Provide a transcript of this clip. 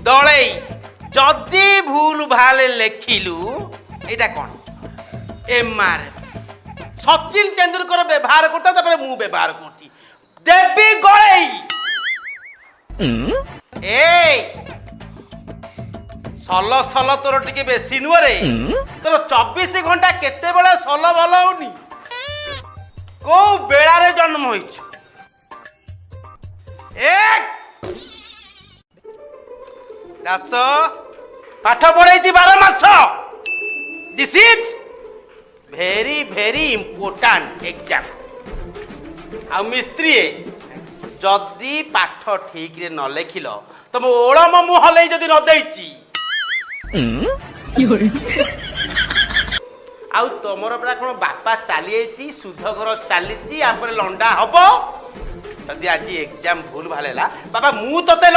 दलई जदि भूल भाल लेखिलु एटा कौन एमआर सचिन तेंदुलकर व्यवहार करता तापर मु व्यवहार करती देवी गलई ए सल सल तोर टिके बेसी नुह रे तोर 24 घंटा केते बेले सल भल होनी को बेड़ा रे जन्म होइछ एक दास पाठ पढ़ाई 12 मास this is very very important exam आ मिस्त्री जदि पाठ ठीक रे न लेखिल तुम ओलम मुह हलई जदि न देइची आउ तमर परा कोन बापा चली आईती सुध घर चलीची या पर लंडा हबो जदि आज एग्जाम भूल भालेला बाबा मु तते